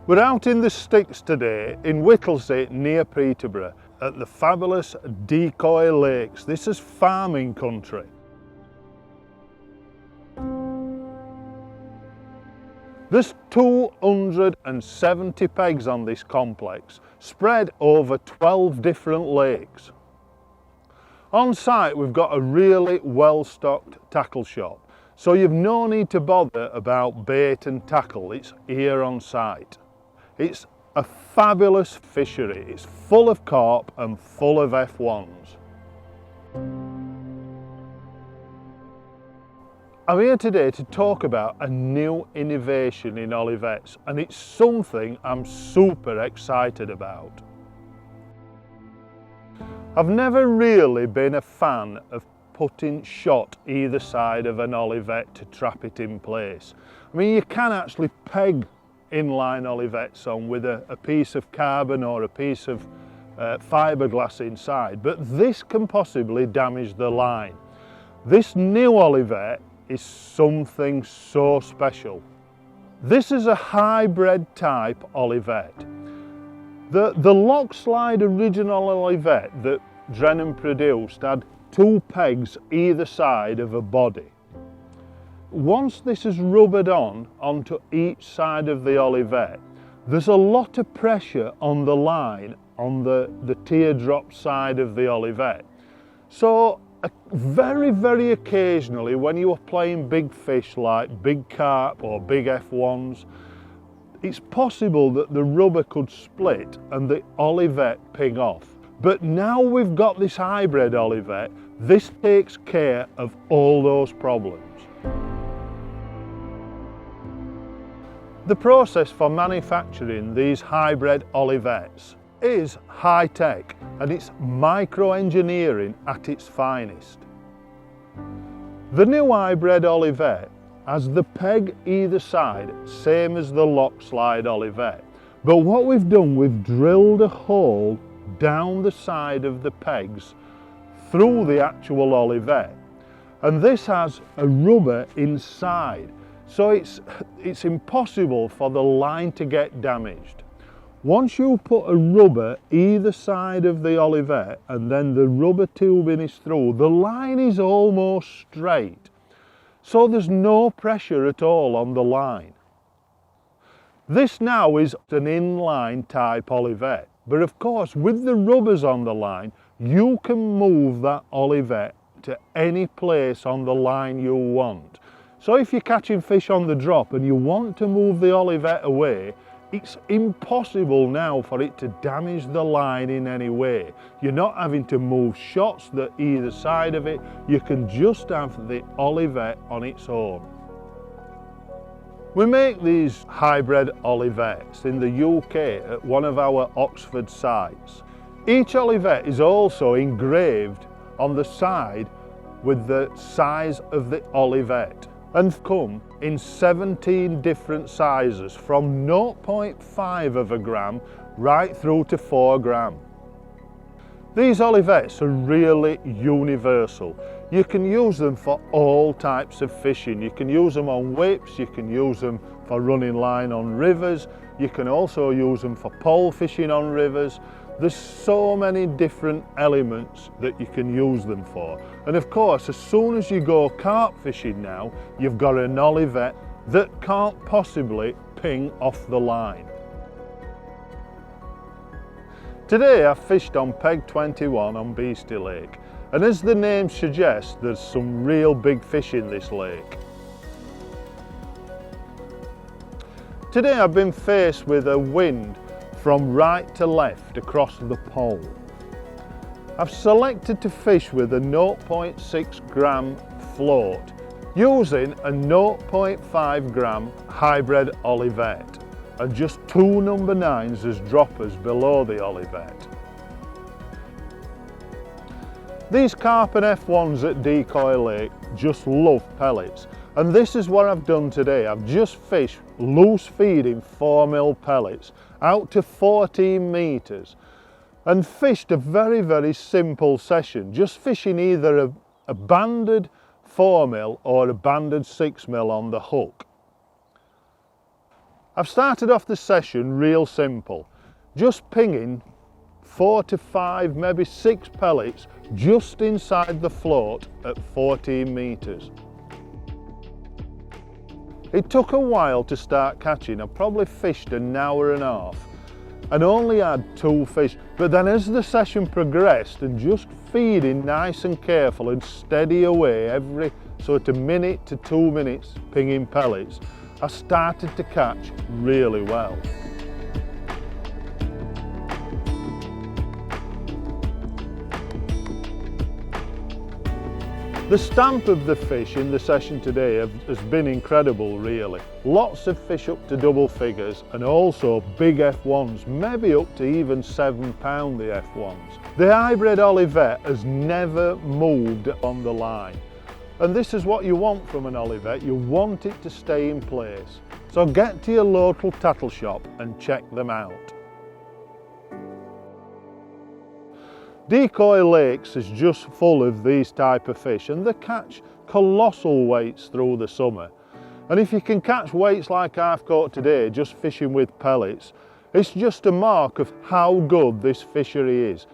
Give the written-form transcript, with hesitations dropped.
We're out in the sticks today in Whittlesey near Peterborough at the fabulous Decoy Lakes. This is farming country. There's 270 pegs on this complex, spread over 12 different lakes. On site we've got a really well-stocked tackle shop, so you've no need to bother about bait and tackle, it's here on site. It's a fabulous fishery, it's full of carp and full of F1s. I'm here today to talk about a new innovation in Olivettes, and it's something I'm super excited about. I've never really been a fan of putting shot either side of an Olivette to trap it in place. I mean, you can actually peg inline Olivettes on with a piece of carbon or a piece of fiberglass inside, but this can possibly damage the line. This new Olivette is something so special. This is a hybrid type Olivette. The lock slide original Olivette that Drennan produced had 2 pegs either side of a body. Once this is rubbered onto each side of the Olivette, there's a lot of pressure on the line on the teardrop side of the Olivette. So very occasionally when you are playing big fish like big carp or big F1s, it's possible that the rubber could split and the Olivette ping off. But now we've got this hybrid Olivette, this takes care of all those problems. The process for manufacturing these hybrid Olivettes is high tech and it's micro-engineering at its finest. The new hybrid Olivette has the peg either side, same as the lock slide Olivette. But what we've done, we've drilled a hole down the side of the pegs through the actual Olivette. And this has a rubber inside. So it's impossible for the line to get damaged. Once you put a rubber either side of the Olivette and then the rubber tubing is through, the line is almost straight. So there's no pressure at all on the line. This now is an inline type Olivette, but of course with the rubbers on the line, you can move that Olivette to any place on the line you want. So if you're catching fish on the drop and you want to move the Olivette away, it's impossible now for it to damage the line in any way. You're not having to move shots that either side of it, you can just have the Olivette on its own. We make these hybrid Olivettes in the UK at one of our Oxford sites. Each Olivette is also engraved on the side with the size of the Olivette, and come in 17 different sizes from 0.5 of a gram right through to 4 gram. These Olivettes are really universal. You can use them for all types of fishing. You can use them on whips, you can use them for running line on rivers, you can also use them for pole fishing on rivers. There's so many different elements that you can use them for. And of course, as soon as you go carp fishing now, you've got an Olivette that can't possibly ping off the line. Today I've fished on Peg 21 on Beastie Lake, and as the name suggests, there's some real big fish in this lake. Today I've been faced with a wind from right to left across the pole. I've selected to fish with a 0.6 gram float using a 0.5 gram hybrid Olivette and just 2 number 9s as droppers below the Olivette. These carp and F1s at Decoy Lake just love pellets, and this is what I've done today. I've just fished loose feeding 4mm pellets out to 14 metres and fished a very simple session, just fishing either a banded 4mm or a banded 6mm on the hook. I've started off the session real simple, just pinging 4 to 5, maybe 6 pellets just inside the float at 14 metres. It took a while to start catching. I probably fished an hour and a half and only had 2 fish, but then as the session progressed and just feeding nice and careful and steady away every sort of minute to 2 minutes pinging pellets, I started to catch really well. The stamp of the fish in the session today has been incredible really. Lots of fish up to double figures and also big F1s, maybe up to even £7 the F1s. The Hybrid Olivette has never moved on the line. And this is what you want from an Olivette, you want it to stay in place. So get to your local tattle shop and check them out. Decoy Lakes is just full of these type of fish and they catch colossal weights through the summer. And if you can catch weights like I've caught today just fishing with pellets, it's just a mark of how good this fishery is.